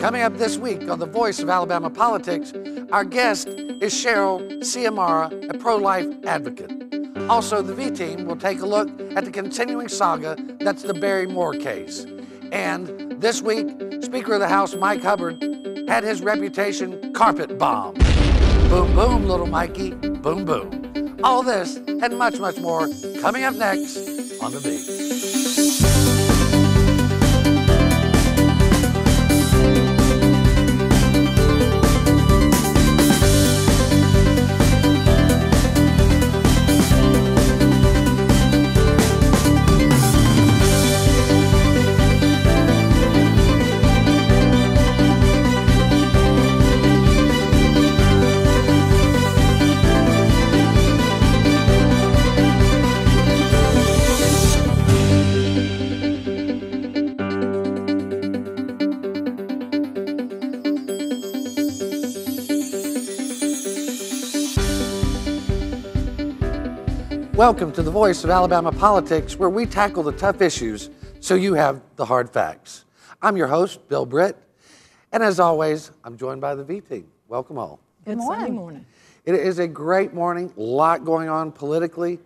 Coming up this week on The Voice of Alabama Politics, our guest is Cheryl Ciamarra, a pro-life advocate. Also, the V-Team will take a look at the continuing saga that's the Barry Moore case. And this week, Speaker of the House Mike Hubbard had his reputation carpet bombed. Boom, boom, little Mikey, boom, boom. All this and much, much more coming up next on The V. Welcome to The Voice of Alabama Politics, where we tackle the tough issues so you have the hard facts. I'm your host, Bill Britt, and as always, I'm joined by the V-Team. Welcome all. Good morning. It is a great morning, a lot going on politically.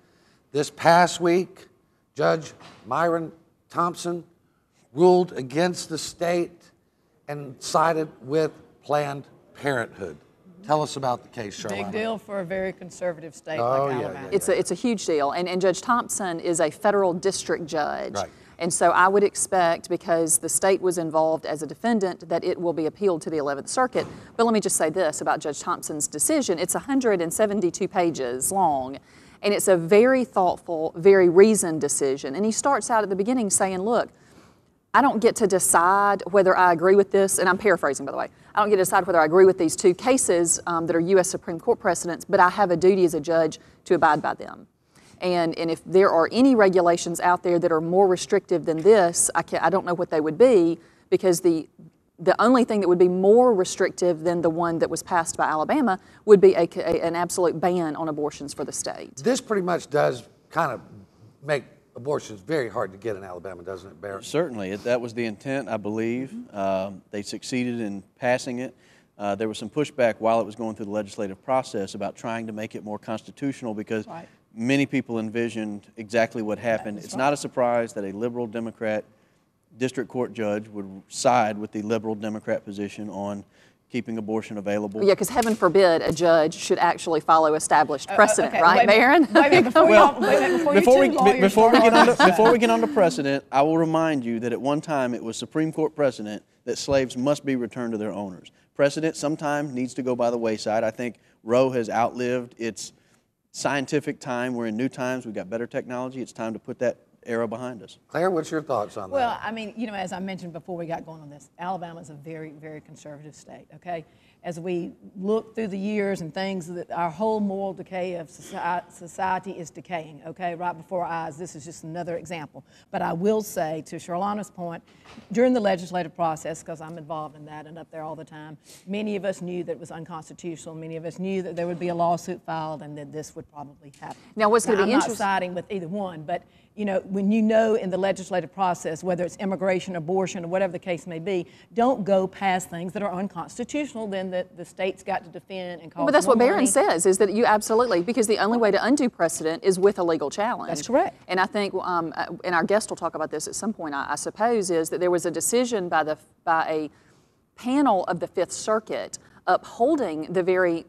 This past week, Judge Myron Thompson ruled against the state and sided with Planned Parenthood. Tell us about the case, Cheryl. Big deal for a very conservative state like Alabama. It's a huge deal, and Judge Thompson is a federal district judge. Right. And so I would expect, because the state was involved as a defendant, that it will be appealed to the 11th Circuit. But let me just say this about Judge Thompson's decision. It's 172 pages long, and it's a very thoughtful, very reasoned decision. And he starts out at the beginning saying, look, I don't get to decide whether I agree with this, and I'm paraphrasing, by the way. I don't get to decide whether I agree with these two cases that are U.S. Supreme Court precedents, but I have a duty as a judge to abide by them. And if there are any regulations out there that are more restrictive than this, I don't know what they would be, because the only thing that would be more restrictive than the one that was passed by Alabama would be an absolute ban on abortions for the state. This pretty much does kind of make abortions very hard to get in Alabama, doesn't it, Barry? Certainly. That was the intent, I believe. They succeeded in passing it. There was some pushback while it was going through the legislative process about trying to make it more constitutional, because many people envisioned exactly what happened. It's not a surprise that a liberal Democrat district court judge would side with the liberal Democrat position on keeping abortion available. Yeah, because heaven forbid a judge should actually follow established precedent, right, Barron? Before we get on to precedent, I will remind you that at one time it was Supreme Court precedent that slaves must be returned to their owners. Precedent sometimes needs to go by the wayside. I think Roe has outlived its scientific time. We're in new times. We've got better technology. It's time to put that era behind us. Claire, what's your thoughts on that? Well, I mean, you know, as I mentioned before we got going on this, Alabama is a very, very conservative state, okay? As we look through the years and things, that our whole moral decay of society is decaying, okay, right before our eyes. This is just another example. But I will say, to Sherlana's point, during the legislative process, because I'm involved in that and up there all the time, many of us knew that it was unconstitutional. Many of us knew that there would be a lawsuit filed and that this would probably happen. Now, what's going to be interesting? I'm not siding with either one, but you know, when you know in the legislative process, whether it's immigration, abortion, or whatever the case may be, don't go past things that are unconstitutional, then the state's got to defend and cause But that's more what Barron money. says, is that you absolutely, because the only way to undo precedent is with a legal challenge. That's correct. And I think, and our guest will talk about this at some point, I suppose, is that there was a decision by a panel of the Fifth Circuit upholding the very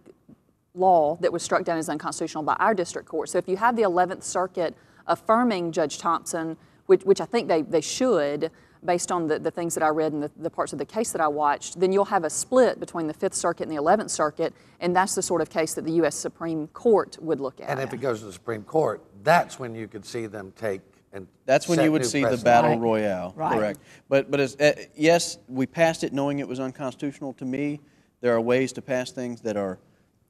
law that was struck down as unconstitutional by our district court. So if you have the 11th Circuit affirming Judge Thompson, which I think they should, based on the things that I read and the parts of the case that I watched, then you'll have a split between the Fifth Circuit and the 11th Circuit, and that's the sort of case that the U.S. Supreme Court would look at. And if it goes to the Supreme Court, that's when you could see them take and that's when you would see the battle royale, right. Correct. But as, yes, we passed it knowing it was unconstitutional. To me, there are ways to pass things that are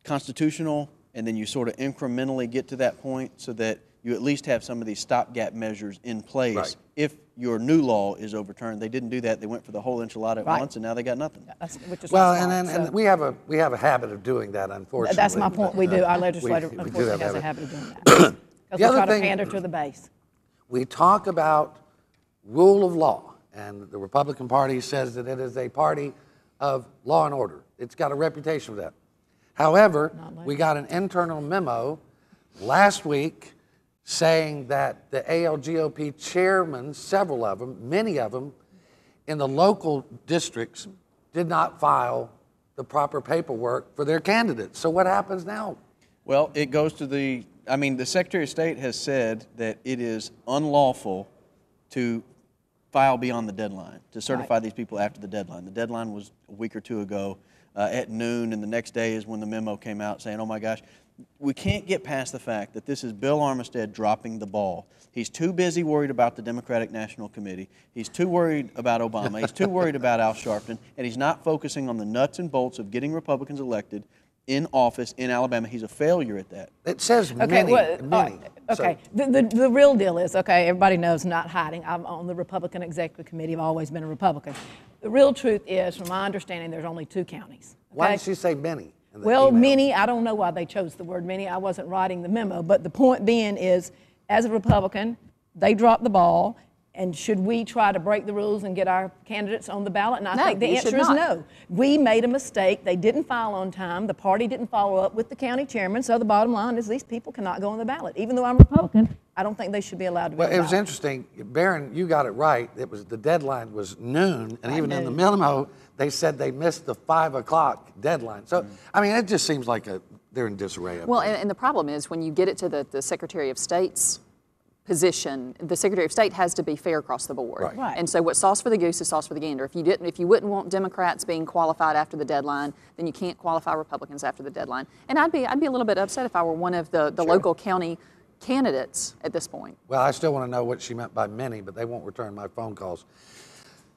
constitutional, and then you sort of incrementally get to that point so that you at least have some of these stopgap measures in place if your new law is overturned. They didn't do that. They went for the whole enchilada at once, and now they got nothing. Well, and we have a habit of doing that, unfortunately. That's my point. We do. Our legislature, unfortunately, has a habit of doing that. Because we try to pander to the base. We talk about rule of law, and the Republican Party says that it is a party of law and order. It's got a reputation for that. However, we got an internal memo last week saying that the ALGOP chairmen, several of them, many of them, in the local districts did not file the proper paperwork for their candidates. So what happens now? Well, it goes to the Secretary of State has said that it is unlawful to file beyond the deadline, to certify these people after the deadline. The deadline was a week or two ago at noon, and the next day is when the memo came out saying, oh my gosh, we can't get past the fact that this is Bill Armistead dropping the ball. He's too busy worried about the Democratic National Committee. He's too worried about Obama. He's too worried about Al Sharpton, and he's not focusing on the nuts and bolts of getting Republicans elected in office in Alabama. He's a failure at that. It says many. Okay, So, the real deal is, okay, everybody knows, not hiding, I'm on the Republican Executive Committee. I've always been a Republican. The real truth is, from my understanding, there's only 2 counties. Okay? why did she say many? Well, many, I don't know why they chose the word many. I wasn't writing the memo. But the point being is, as a Republican, they dropped the ball. And should we try to break the rules and get our candidates on the ballot? And I think the answer is no. We made a mistake. They didn't file on time. The party didn't follow up with the county chairman. So the bottom line is these people cannot go on the ballot. Even though I'm Republican, I don't think they should be allowed to be on the ballot. Well, it was interesting. Barron, you got it right. It was the deadline was noon. And even in the memo, they said they missed the 5 o'clock deadline. So, I mean, it just seems like they're in disarray. Well, and the problem is when you get it to the Secretary of State's position, the Secretary of State has to be fair across the board. Right. And so what's sauce for the goose is sauce for the gander. If you wouldn't want Democrats being qualified after the deadline, then you can't qualify Republicans after the deadline. And I'd be a little bit upset if I were one of the local county candidates at this point. Well, I still want to know what she meant by many, but they won't return my phone calls.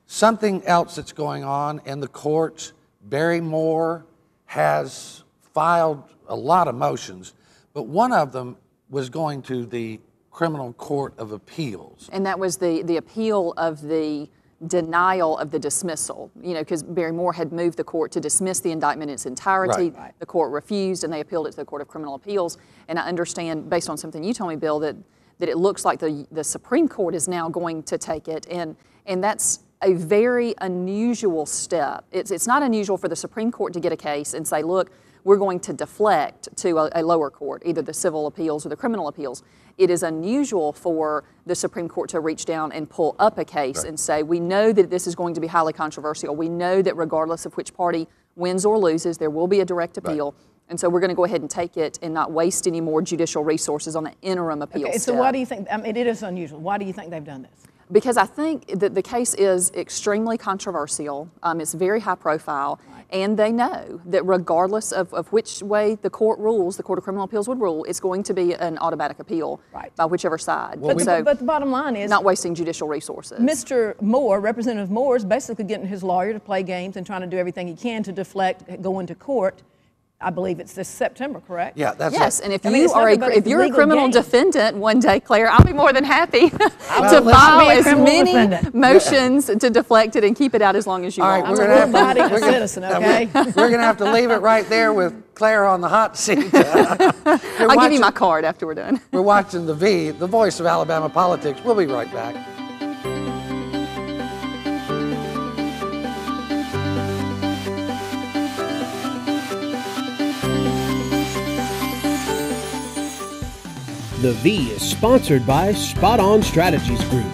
Something else that's going on in the courts, Barry Moore has filed a lot of motions, but one of them was going to the Criminal Court of Appeals. And that was the appeal of the denial of the dismissal, because Barry Moore had moved the court to dismiss the indictment in its entirety. Right. The court refused, and they appealed it to the Court of Criminal Appeals. And I understand, based on something you told me, Bill, that it looks like the Supreme Court is now going to take it, and that's a very unusual step. It's not unusual for the Supreme Court to get a case and say, look, we're going to deflect to a lower court, either the civil appeals or the criminal appeals. It is unusual for the Supreme Court to reach down and pull up a case and say, we know that this is going to be highly controversial. We know that regardless of which party wins or loses, there will be a direct appeal. And so we're going to go ahead and take it and not waste any more judicial resources on the interim appeal step. So why do you think, I mean, it is unusual. Why do you think they've done this? Because I think that the case is extremely controversial. It's very high profile, and they know that regardless of which way the court rules, the Court of Criminal Appeals would rule, it's going to be an automatic appeal by whichever side. Well, but the bottom line is not wasting judicial resources. Mr. Moore, Representative Moore, is basically getting his lawyer to play games and trying to do everything he can to deflect going to court. I believe it's this September, correct? Yeah, that's yes, it. And if you're a criminal defendant one day, Claire, I'll be more than happy to Well, file as many motions to deflect it and keep it out as long as you want. I'm a law-abiding citizen, okay? We're going to have to leave it right there with Claire on the hot seat. I'll give you my card after we're done. We're watching The V, the voice of Alabama politics. We'll be right back. The V is sponsored by Spot On Strategies Group.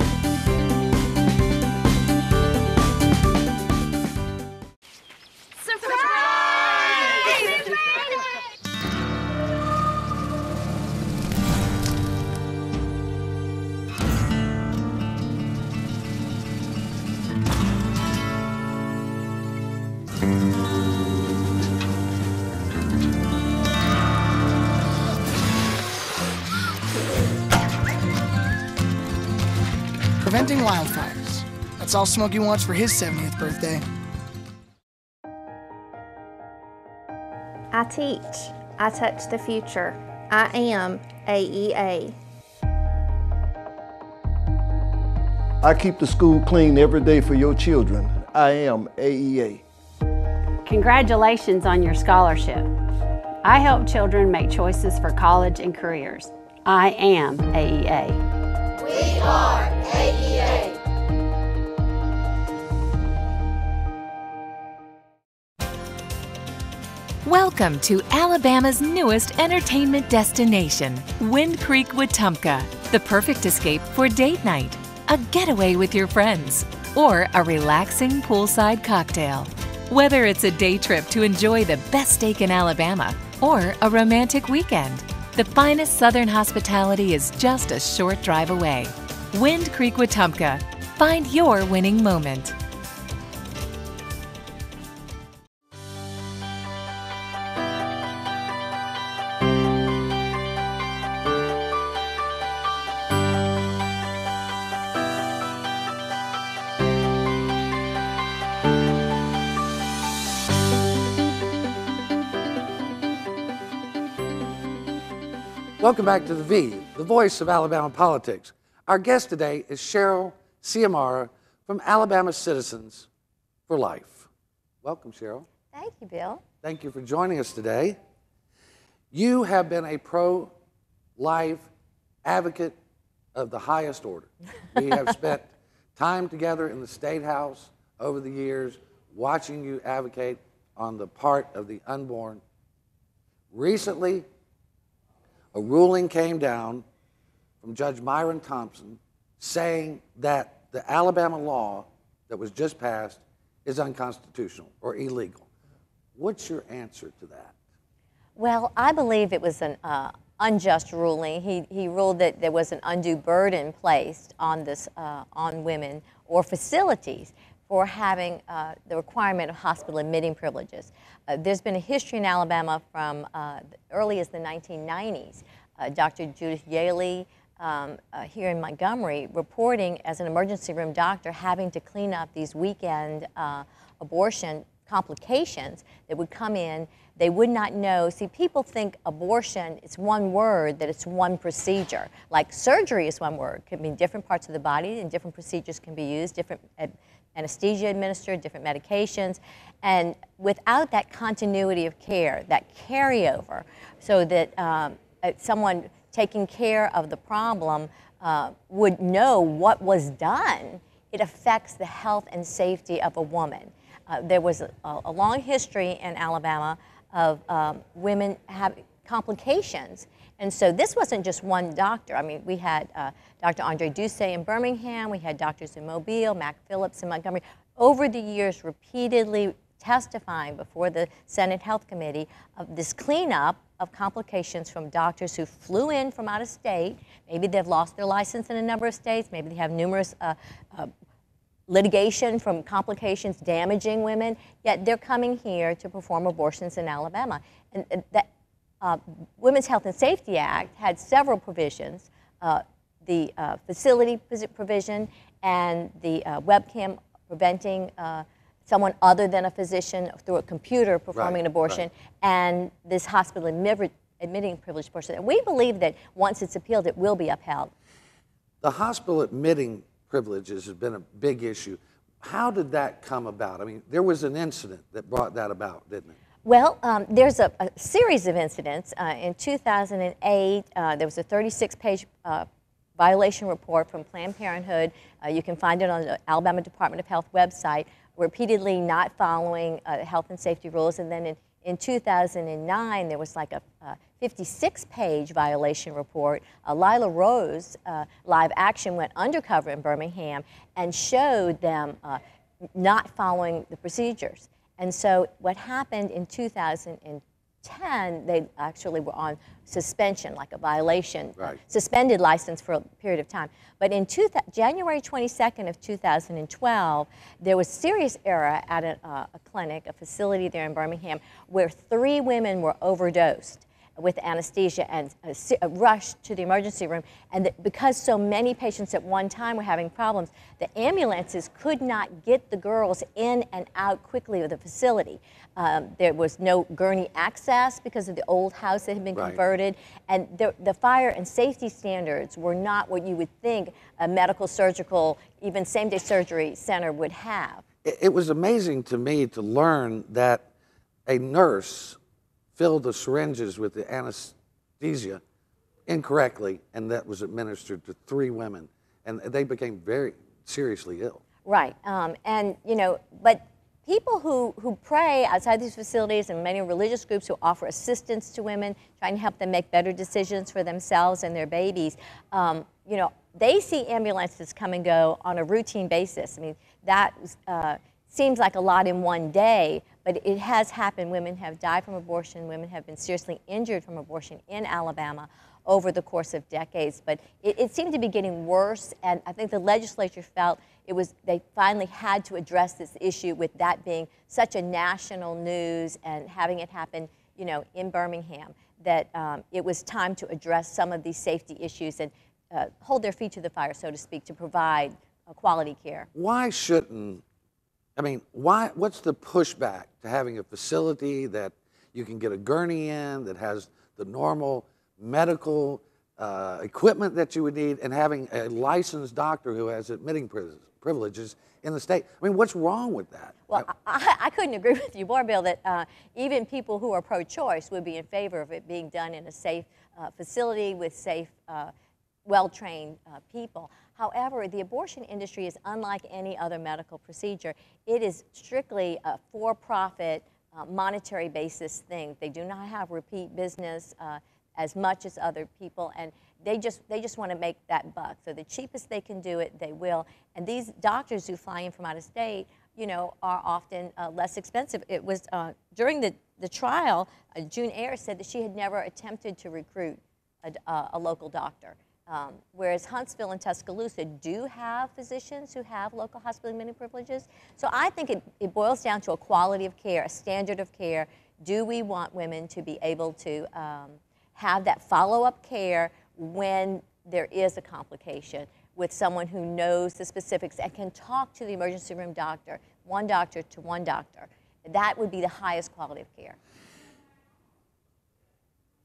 Preventing wildfires. That's all Smokey wants for his 70th birthday. I teach. I touch the future. I am AEA. I keep the school clean every day for your children. I am AEA. Congratulations on your scholarship. I help children make choices for college and careers. I am AEA. We are AEA. Welcome to Alabama's newest entertainment destination, Wind Creek, Wetumpka. The perfect escape for date night, a getaway with your friends, or a relaxing poolside cocktail. Whether it's a day trip to enjoy the best steak in Alabama or a romantic weekend, the finest Southern hospitality is just a short drive away. Wind Creek, Wetumpka. Find your winning moment. Welcome back to The V, the voice of Alabama politics. Our guest today is Cheryl Ciamarra from Alabama Citizens for Life. Welcome, Cheryl. Thank you, Bill. Thank you for joining us today. You have been a pro-life advocate of the highest order. We have spent time together in the State House over the years watching you advocate on the part of the unborn. Recently, a ruling came down from Judge Myron Thompson saying that the Alabama law that was just passed is unconstitutional or illegal. What's your answer to that? Well, I believe it was an unjust ruling. He ruled that there was an undue burden placed on on women or facilities for having the requirement of hospital admitting privileges. There's been a history in Alabama from early as the 1990s. Dr. Judith Yaley here in Montgomery reporting as an emergency room doctor having to clean up these weekend abortion complications that would come in. They would not know. See, people think abortion is one word, that it's one procedure. Like surgery is one word. It could mean different parts of the body and different procedures can be used, different anesthesia administered, different medications. And without that continuity of care, that carryover, so that someone taking care of the problem would know what was done, it affects the health and safety of a woman. There was a long history in Alabama of women having complications. And so this wasn't just one doctor. I mean, we had Dr. Andre Doucet in Birmingham, we had doctors in Mobile, Mac Phillips in Montgomery, over the years repeatedly testifying before the Senate Health Committee of this cleanup of complications from doctors who flew in from out of state. Maybe they've lost their license in a number of states, maybe they have numerous litigation from complications damaging women, yet they're coming here to perform abortions in Alabama. And that Women's Health and Safety Act had several provisions, the facility provision and the webcam preventing someone other than a physician through a computer performing an abortion, and this hospital admitting privilege portion. And we believe that once it's appealed, it will be upheld. The hospital admitting privileges has been a big issue. How did that come about? I mean, there was an incident that brought that about, didn't it? Well, there's a series of incidents. In 2008, there was a 36-page violation report from Planned Parenthood. You can find it on the Alabama Department of Health website, repeatedly not following health and safety rules. And then in 2009, there was like a 56-page violation report. Lila Rose, Live Action, went undercover in Birmingham and showed them not following the procedures. And so what happened in 2010, they actually were on suspension, like a violation, suspended license for a period of time. But in January 22nd of 2012, there was serious error at a clinic, a facility there in Birmingham, where 3 women were overdosed with anesthesia and rushed to the emergency room. And because so many patients at one time were having problems, the ambulances could not get the girls in and out quickly of the facility. There was no gurney access because of the old house that had been converted. And the fire and safety standards were not what you would think a medical, surgical, even same-day surgery center would have. It was amazing to me to learn that a nurse filled the syringes with the anesthesia incorrectly, and that was administered to 3 women, and they became very seriously ill. Right, and you know, but people who pray outside these facilities and many religious groups who offer assistance to women, trying to help them make better decisions for themselves and their babies, you know, they see ambulances come and go on a routine basis. I mean, that seems like a lot in one day, but it has happened. Women have died from abortion. Women have been seriously injured from abortion in Alabama over the course of decades. But it seemed to be getting worse, and I think the legislature felt they finally had to address this issue, with that being such a national news and having it happen, you know, in Birmingham, that it was time to address some of these safety issues and hold their feet to the fire, so to speak, to provide quality care. Why shouldn't, I mean, what's the pushback to having a facility that you can get a gurney in, that has the normal medical equipment that you would need, and having a licensed doctor who has admitting privileges in the state? I mean, what's wrong with that? Well, I couldn't agree with you more, Bill, that even people who are pro-choice would be in favor of it being done in a safe facility with safe, well-trained people. However, the abortion industry is unlike any other medical procedure. It is strictly a for-profit, monetary basis thing. They do not have repeat business as much as other people, and they just want to make that buck. So the cheapest they can do it, they will. And these doctors who fly in from out of state, you know, are often less expensive. It was during the trial, June Ayers said that she had never attempted to recruit a local doctor. Whereas Huntsville and Tuscaloosa do have physicians who have local hospital admitting privileges. So I think it boils down to a quality of care, a standard of care. Do we want women to be able to have that follow-up care when there is a complication with someone who knows the specifics and can talk to the emergency room doctor, one doctor to one doctor? That would be the highest quality of care.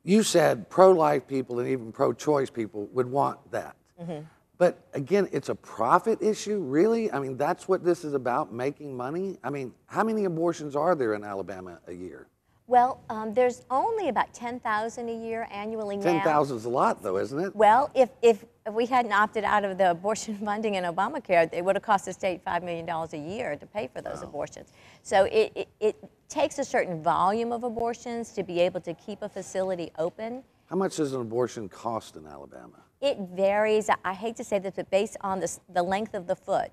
You said pro-life people and even pro-choice people would want that. Mm-hmm. But again, it's a profit issue, really? I mean, that's what this is about, making money? I mean, how many abortions are there in Alabama a year? Well, there's only about 10,000 a year annually now. 10,000 is a lot, though, isn't it? Well, if we hadn't opted out of the abortion funding in Obamacare, it would have cost the state $5 million a year to pay for those abortions. So it takes a certain volume of abortions to be able to keep a facility open. How much does an abortion cost in Alabama? It varies. I hate to say this, but based on the length of the foot.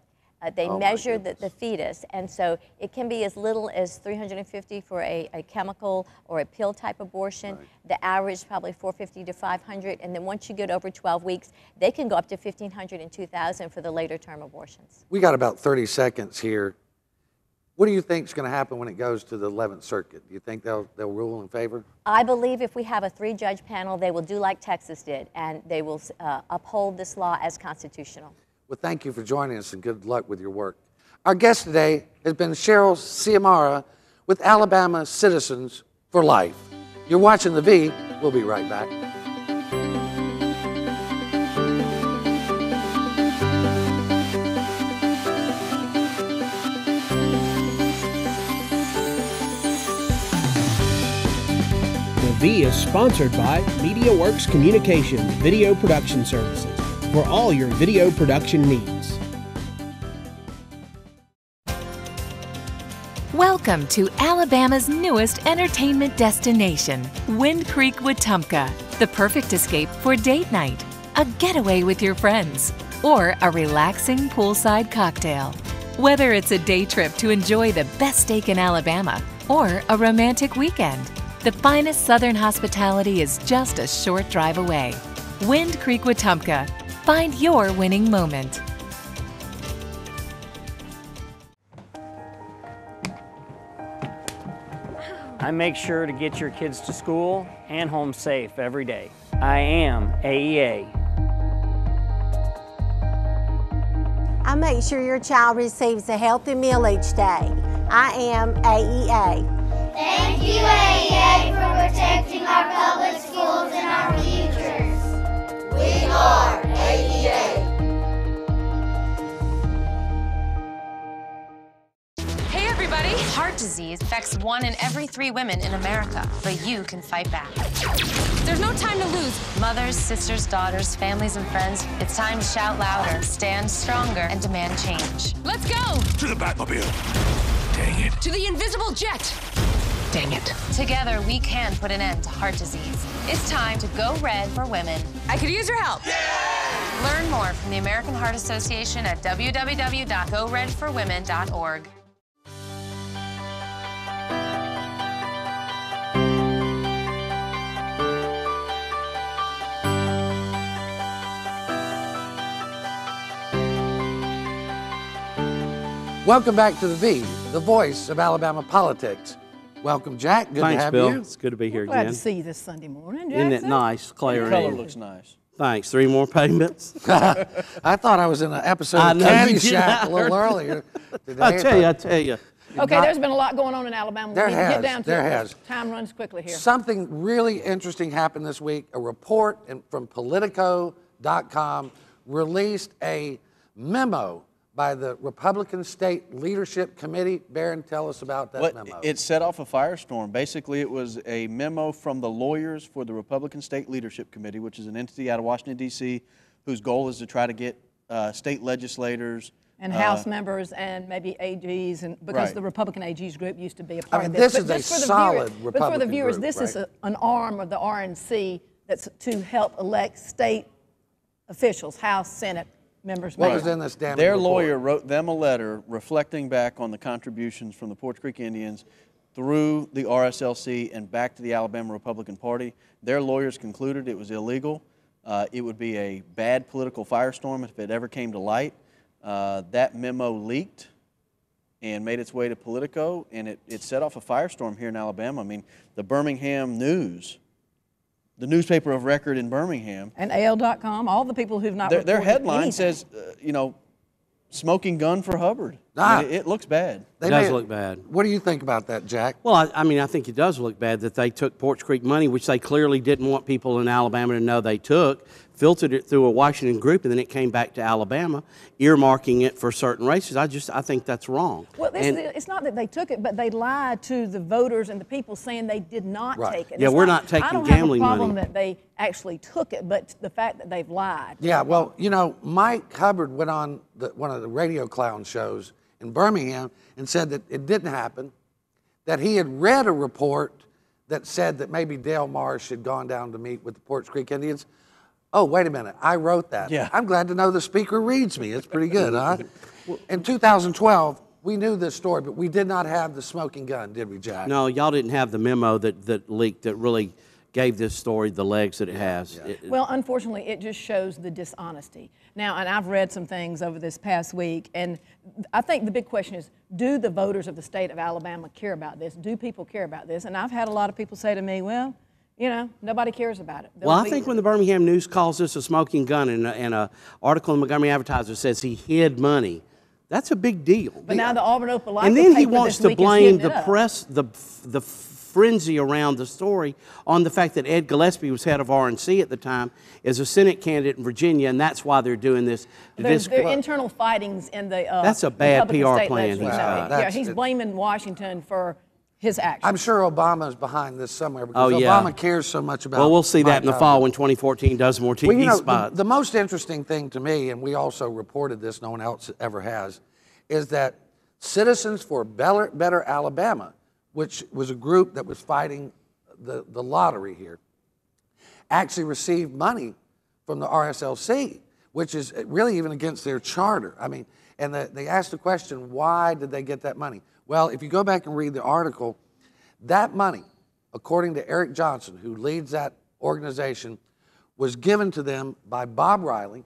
They measure the fetus, and so it can be as little as $350 for a chemical or a pill type abortion. Right. The average is probably $450 to $500, and then once you get over 12 weeks, they can go up to $1,500 and $2,000 for the later term abortions. We got about 30 seconds here. What do you think is going to happen when it goes to the 11th Circuit? Do you think they'll rule in favor? I believe if we have a 3-judge panel, they will do like Texas did, and they will uphold this law as constitutional. Well, thank you for joining us, and good luck with your work. Our guest today has been Cheryl Ciamarra with Alabama Citizens for Life. You're watching The V. We'll be right back. The V is sponsored by MediaWorks Communications Video Production Services for all your video production needs. Welcome to Alabama's newest entertainment destination, Wind Creek, Wetumpka, the perfect escape for date night, a getaway with your friends, or a relaxing poolside cocktail. Whether it's a day trip to enjoy the best steak in Alabama or a romantic weekend, the finest Southern hospitality is just a short drive away. Wind Creek, Wetumpka. Find your winning moment. I make sure to get your kids to school and home safe every day. I am AEA. I make sure your child receives a healthy meal each day. I am AEA. Thank you, AEA, for protecting our public schools and our futures. We are AEA. Hey everybody! Heart disease affects 1 in every 3 women in America, but you can fight back. There's no time to lose. Mothers, sisters, daughters, families, and friends, it's time to shout louder, stand stronger, and demand change. Let's go! To the Batmobile! Dang it. To the invisible jet. Dang it. Together, we can put an end to heart disease. It's time to go red for women. I could use your help. Learn more from the American Heart Association at www.goredforwomen.org. Welcome back to the V, the voice of Alabama politics. Welcome, Jack. Good Thanks, to have Bill. you. It's good to be here Glad again. to see you this Sunday morning, Isn't Jackson. it nice, clarity? The color looks nice. Thanks. 3 more payments. I thought I was in an episode I of know, Candy you did. Shack a little earlier today. I tell you. Okay, there's been a lot going on in Alabama. There We need to has, get down to there it. has. Time runs quickly here. Something really interesting happened this week. A report from Politico.com released a memo by the Republican State Leadership Committee. Barron, tell us about that memo. It set off a firestorm. Basically, it was a memo from the lawyers for the Republican State Leadership Committee, which is an entity out of Washington, D.C., whose goal is to try to get state legislators and House members and maybe AGs, and because the Republican AGs group used to be a part of this this. is a solid But for the Republican viewers, group, this is right? an arm of the RNC that's to help elect state officials, House, Senate members. What was in this damn Their report? lawyer wrote them a letter reflecting back on the contributions from the Poarch Creek Indians through the RSLC and back to the Alabama Republican Party. Their lawyers concluded it was illegal. It would be a bad political firestorm if it ever came to light. That memo leaked and made its way to Politico, and it set off a firestorm here in Alabama. I mean, the Birmingham News, the newspaper of record in Birmingham, and AL.com, all the people who've not their headline anything. says, smoking gun for Hubbard. I mean, it looks bad. It does look bad. What do you think about that, Jack? Well, I mean, I think it does look bad that they took Poarch Creek money, which they clearly didn't want people in Alabama to know they took, filtered it through a Washington group, and then it came back to Alabama, earmarking it for certain races. I think that's wrong. Well, it's not that they took it, but they lied to the voters and the people saying they did not take it. Yeah, we're not taking gambling money. I don't have a problem that they actually took it, but the fact that they've lied. Yeah, well, Mike Hubbard went on one of the radio clown shows in Birmingham and said that it didn't happen, that he had read a report that said that maybe Dale Marsh had gone down to meet with the Poarch Creek Indians. Oh, wait a minute, I wrote that. Yeah. I'm glad to know the speaker reads me. It's pretty good, huh? In 2012, we knew this story, but we did not have the smoking gun, did we, Jack? No, y'all didn't have the memo that leaked that really gave this story the legs that it has. Yeah. Well, unfortunately, it just shows the dishonesty. Now, and I've read some things over this past week, and I think the big question is, do the voters of the state of Alabama care about this? Do people care about this? And I've had a lot of people say to me, well, nobody cares about it. Well, I think when the Birmingham News calls this a smoking gun and an article in the Montgomery Advertiser says he hid money, that's a big deal. But now the Auburn Opelika and then he paper wants this to week is blame hitting the it up. press, the frenzy around the story on the fact that Ed Gillespie was head of RNC at the time, is a Senate candidate in Virginia, and that's why they're doing this. There's internal fightings in the That's a bad Republican PR state plan he's legislature. got. Yeah, he's blaming Washington for his actions. I'm sure Obama's behind this somewhere because Obama cares so much about. Well, we'll see that in the Mike fall Hubbard. when 2014 does more TV spots. The most interesting thing to me, and we also reported this, no one else ever has, is that Citizens for Better Alabama, which was a group that was fighting the lottery here, actually received money from the RSLC, which is really even against their charter. I mean, and they asked the question, why did they get that money? Well, if you go back and read the article, that money, according to Eric Johnson, who leads that organization, was given to them by Bob Riley,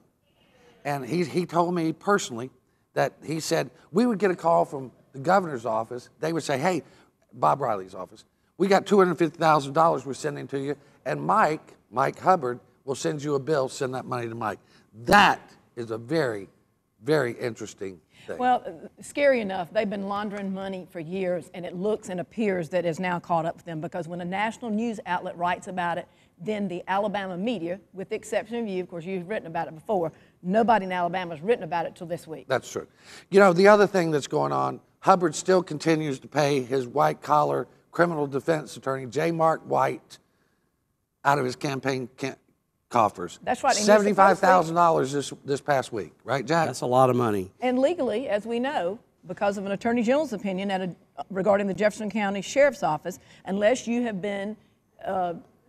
and he told me personally that he said, we would get a call from the governor's office. They would say, hey, Bob Riley's office, we got $250,000 we're sending to you, and Mike Hubbard will send you a bill, send that money to Mike. That is a very, very interesting thing. Well, scary enough, they've been laundering money for years, and it looks and appears that it's now caught up with them, because when a national news outlet writes about it, then the Alabama media, with the exception of you, of course, you've written about it before, nobody in Alabama has written about it till this week. That's true. The other thing that's going on, Hubbard still continues to pay his white-collar criminal defense attorney, J. Mark White, out of his campaign coffers. That's right. $75,000 this past week, right, Jack? That's a lot of money. And legally, as we know, because of an attorney general's opinion at regarding the Jefferson County Sheriff's Office, unless you have been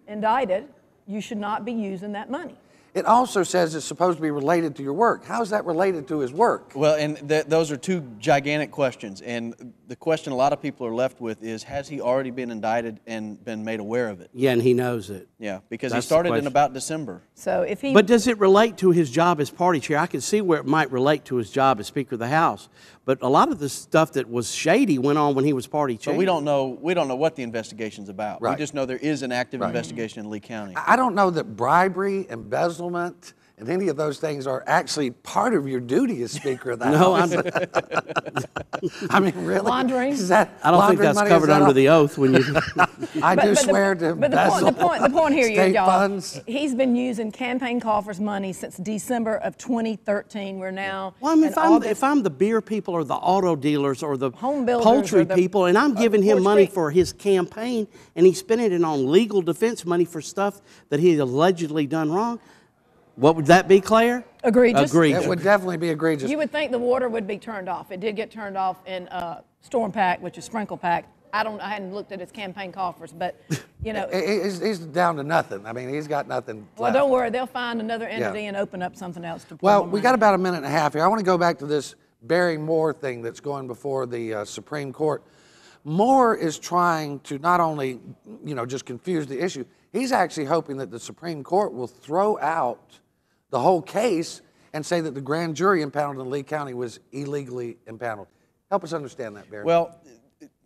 indicted, you should not be using that money. It also says it's supposed to be related to your work. How is that related to his work? Well, and those are two gigantic questions. And the question a lot of people are left with is, has he already been indicted and been made aware of it? Yeah, and he knows it. Yeah, because That's he started the in question. about December. So if he... But does it relate to his job as party chair? I can see where it might relate to his job as Speaker of the House. But a lot of the stuff that was shady went on when he was party chair. But we don't know what the investigation's about. Right. We just know there is an active Right. investigation in Lee County. I don't know that bribery, embezzlement, and any of those things are actually part of your duty as Speaker of the House. I mean, really? Laundering? Is that I don't think that's money? covered Is that under all? the oath when you... I do swear to But embezzle the point here, state y'all, funds. he's been using campaign coffers money since December of 2013. We're now Well, I mean, in if I'm the beer people or the auto dealers or the home builders poultry or the, people, and I'm giving him Porch money Creek. for his campaign, and he's spending it on legal defense money for stuff that he allegedly done wrong, what would that be, Claire? Egregious. Egregious. It would definitely be egregious. You would think the water would be turned off. It did get turned off in Storm Pack, which is Sprinkle Pack. I hadn't looked at his campaign coffers, but you know. He's down to nothing. I mean, he's got nothing Well, left. don't worry. They'll find another entity and open up something else to. Well, we got about a minute and a half here. I want to go back to this Barry Moore thing that's going before the Supreme Court. Moore is trying to not only, just confuse the issue. He's actually hoping that the Supreme Court will throw out the whole case and say that the grand jury impounded in Lee County was illegally impounded. Help us understand that, Barry. Well,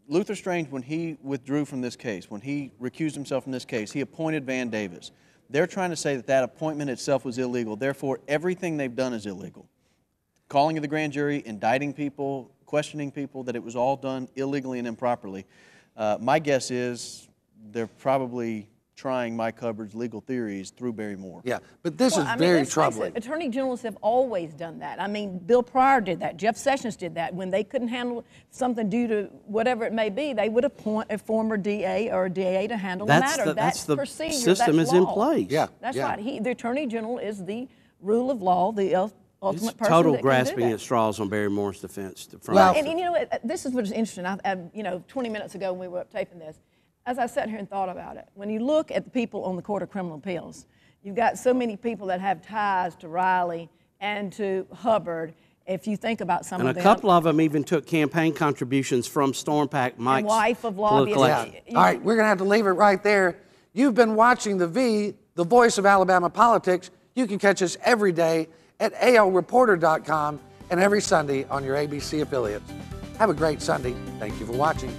Luther Strange, when he withdrew from this case, when he recused himself from this case, he appointed Van Davis. They're trying to say that that appointment itself was illegal. Therefore, everything they've done is illegal. Calling of the grand jury, indicting people, questioning people, that it was all done illegally and improperly. My guess is they're probably trying Mike Hubbard's legal theories through Barry Moore. Yeah, but this is very troubling. Attorney generals have always done that. I mean, Bill Pryor did that. Jeff Sessions did that. When they couldn't handle something due to whatever it may be, they would appoint a former DA or a DA to handle the matter. That's the procedure. system that's is in law. place. Yeah, That's yeah. right. The Attorney General is the rule of law, the ultimate It's person total that can grasping do that. at straws on Barry Moore's defense. Well, and you know what, this is what's interesting. 20 minutes ago when we were up taping this, as I sat here and thought about it, when you look at the people on the Court of Criminal Appeals, you've got so many people that have ties to Riley and to Hubbard. If you think about some and of a them. couple of them even took campaign contributions from Storm Pack Mike's and wife of political lobbyists. action. All right, we're going to have to leave it right there. You've been watching The V, the voice of Alabama politics. You can catch us every day at alreporter.com and every Sunday on your ABC affiliates. Have a great Sunday. Thank you for watching.